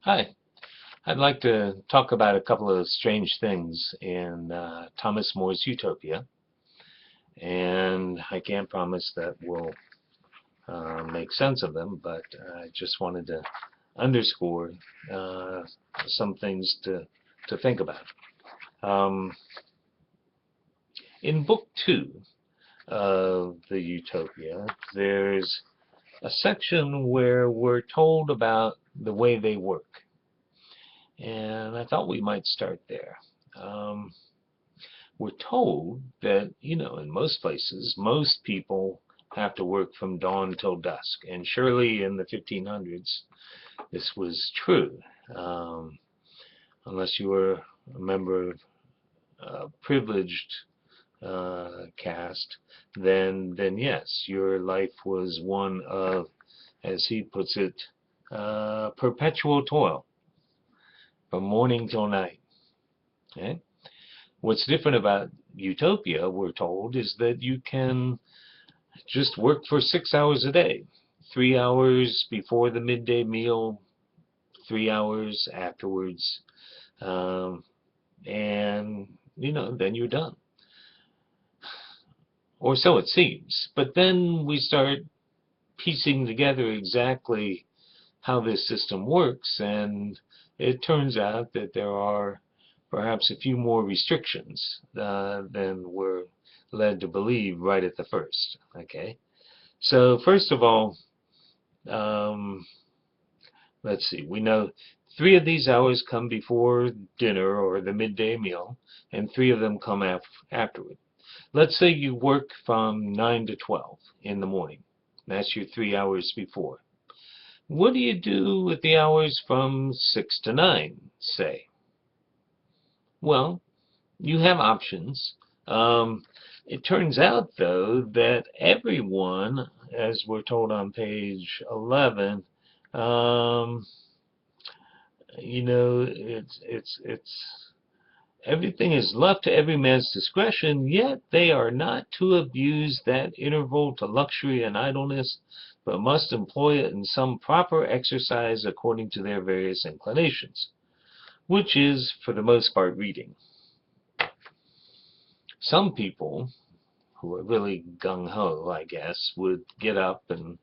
Hi, I'd like to talk about a couple of strange things in Thomas More's Utopia, and I can't promise that we'll make sense of them, but I just wanted to underscore uh, some things to think about. Um, in Book 2 of the Utopia, there's a section where we're told about the way they work, and I thought we might start there. Um, we're told that, in most places, most people have to work from dawn till dusk. And surely in the 1500s, this was true. Um, unless you were a member of a privileged caste, then yes, your life was one of, as he puts it, perpetual toil from morning till night. Okay? What's different about utopia, we're told, is that you can just work for 6 hours a day. 3 hours before the midday meal, 3 hours afterwards, um, and then you're done. Or so it seems. But then we start piecing together exactly how this system works, and it turns out that there are perhaps a few more restrictions than we're led to believe right at the first. Okay, so first of all, um, let's see, we know 3 of these hours come before dinner or the midday meal, and 3 of them come afterward. Let's say you work from 9 to 12 in the morning. That's your 3 hours before. What do you do with the hours from 6 to 9, say? Well, you have options. Um, it turns out, though, that everyone, as we're told on page 11, um, it's everything is left to every man's discretion, yet they are not to abuse that interval to luxury and idleness, but must employ it in some proper exercise according to their various inclinations, which is, for the most part, reading. Some people, who are really gung-ho, I guess, would get up and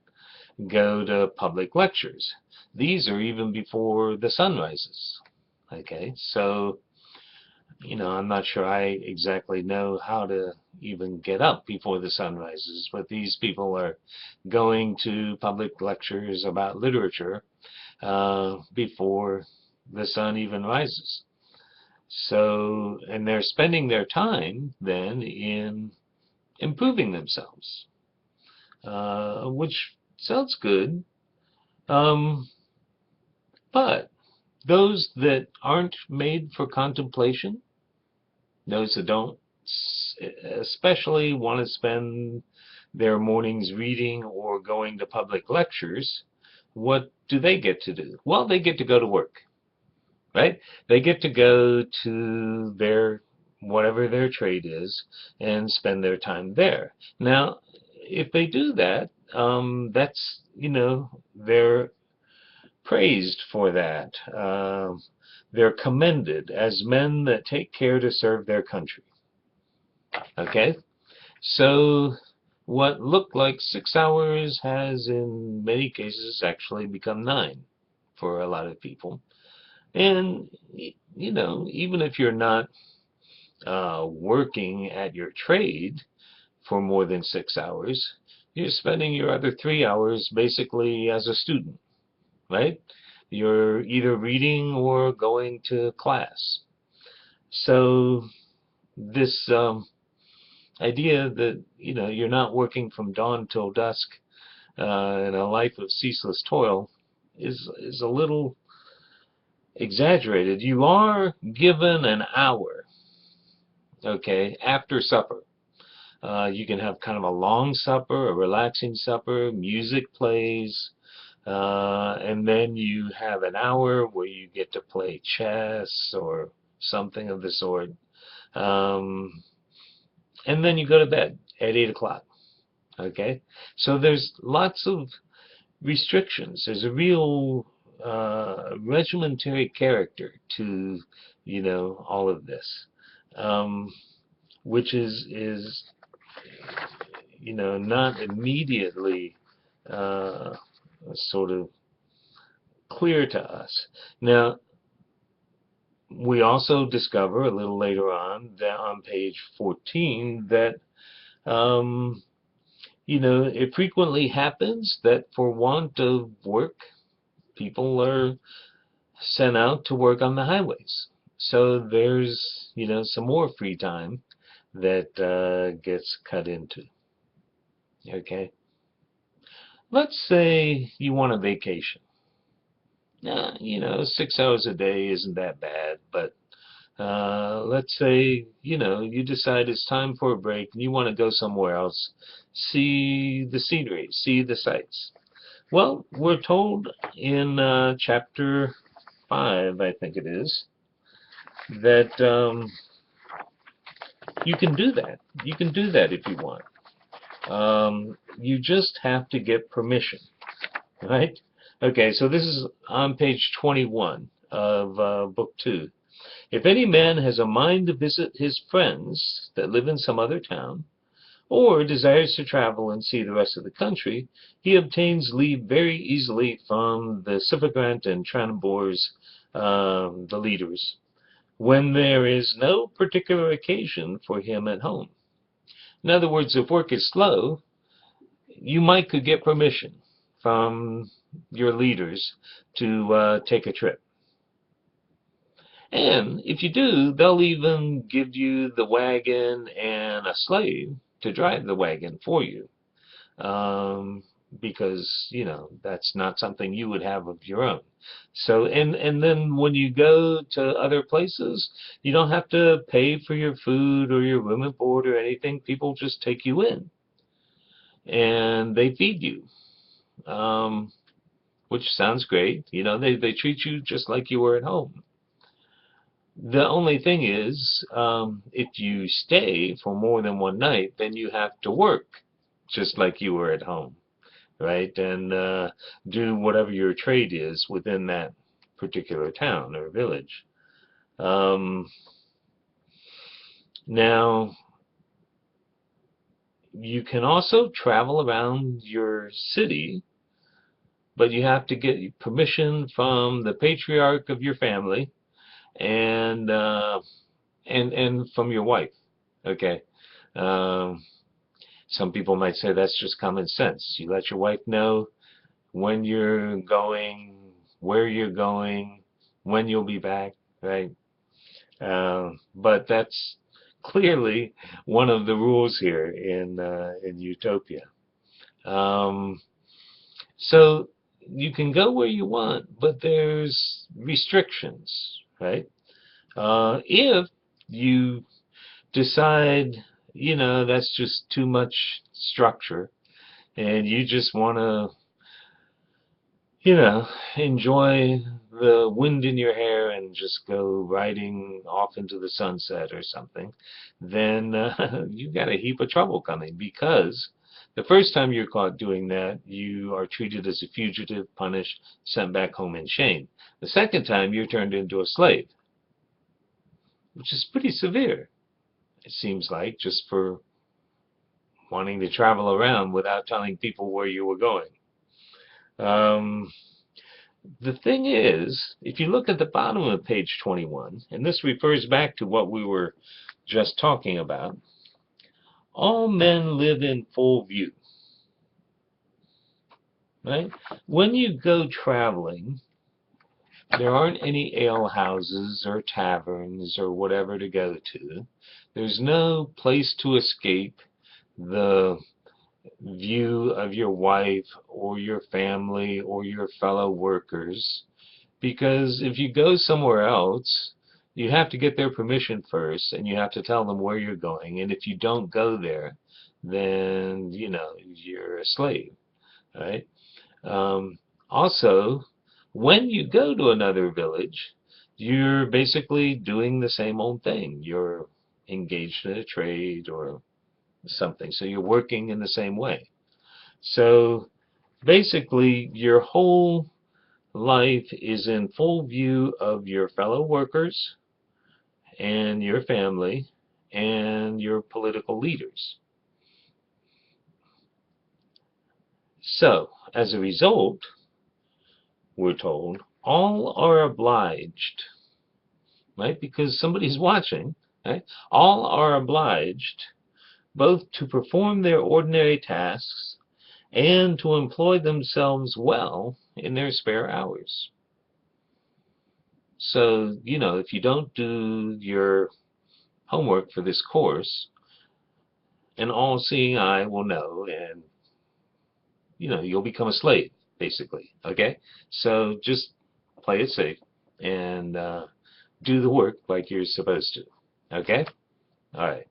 go to public lectures. These are even before the sun rises. Okay, so I'm not sure I exactly know how to even get up before the sun rises, but these people are going to public lectures about literature before the sun even rises. So, and they're spending their time then in improving themselves, which sounds good. Um, but those that aren't made for contemplation, those that don't especially want to spend their mornings reading or going to public lectures, what do they get to do? Well, they get to go to work, right? They get to go to their whatever their trade is and spend their time there. Now, if they do that, that's they're praised for that. They're commended as men that take care to serve their country. Okay, so what looked like 6 hours has in many cases actually become 9 for a lot of people. And, even if you're not working at your trade for more than 6 hours, you're spending your other 3 hours basically as a student, right? You're either reading or going to class. So this idea that you're not working from dawn till dusk in a life of ceaseless toil is a little exaggerated. You are given an hour, okay, after supper. You can have kind of a long supper, a relaxing supper, music plays, and then you have an hour where you get to play chess or something of the sort. Um, and then you go to bed at 8 o'clock. Okay? So there's lots of restrictions. There's a real regimentary character to, all of this, um, which is not immediately uh, sort of clear to us. Now, we also discover a little later on that on page 14 that it frequently happens that for want of work, people are sent out to work on the highways. So there's, some more free time that gets cut into. Okay? Let's say you want a vacation. 6 hours a day isn't that bad, but let's say, you decide it's time for a break and you want to go somewhere else, see the scenery, see the sights. Well, we're told in chapter 5, I think it is, that you can do that. You can do that if you want. You just have to get permission, right? Okay, so this is on page 21 of Book 2. If any man has a mind to visit his friends that live in some other town, or desires to travel and see the rest of the country, he obtains leave very easily from the Siphagrant and Tranibors, the leaders, when there is no particular occasion for him at home. In other words, if work is slow, you could get permission from your leaders to take a trip. And if you do, they'll even give you the wagon and a slave to drive the wagon for you. Because, that's not something you would have of your own. So, and then when you go to other places, you don't have to pay for your food or your room and board or anything. People just take you in. And they feed you. Which sounds great. They treat you just like you were at home. The only thing is, if you stay for more than one night, then you have to work just like you were at home, right? And do whatever your trade is within that particular town or village. Now, you can also travel around your city, but you have to get permission from the patriarch of your family and from your wife. Okay. Some people might say that's just common sense. You let your wife know when you're going, where you're going, when you'll be back, right? But that's clearly one of the rules here in Utopia. So you can go where you want, but there's restrictions, right? If you decide, that's just too much structure, and you just want to, enjoy the wind in your hair and just go riding off into the sunset or something, then you've got a heap of trouble coming, because the first time you're caught doing that, you are treated as a fugitive, punished, sent back home in shame. The second time, you're turned into a slave, which is pretty severe, it seems like, just for wanting to travel around without telling people where you were going. The thing is, if you look at the bottom of page 21, and this refers back to what we were just talking about, all men live in full view. Right? When you go traveling, there aren't any ale houses or taverns or whatever to go to. There's no place to escape the view of your wife or your family or your fellow workers, because if you go somewhere else, you have to get their permission first, and you have to tell them where you're going, and if you don't go there, then you're a slave, right? Also, when you go to another village, you're basically doing the same old thing. You're engaged in a trade or something, so you're working in the same way. So basically, your whole life is in full view of your fellow workers and your family and your political leaders. So, as a result, we're told, all are obliged, right? Because somebody's watching, right? All are obliged both to perform their ordinary tasks and to employ themselves well in their spare hours. So, if you don't do your homework for this course, an all-seeing eye will know, and, you'll become a slave, basically, okay? So just play it safe and do the work like you're supposed to, okay? All right.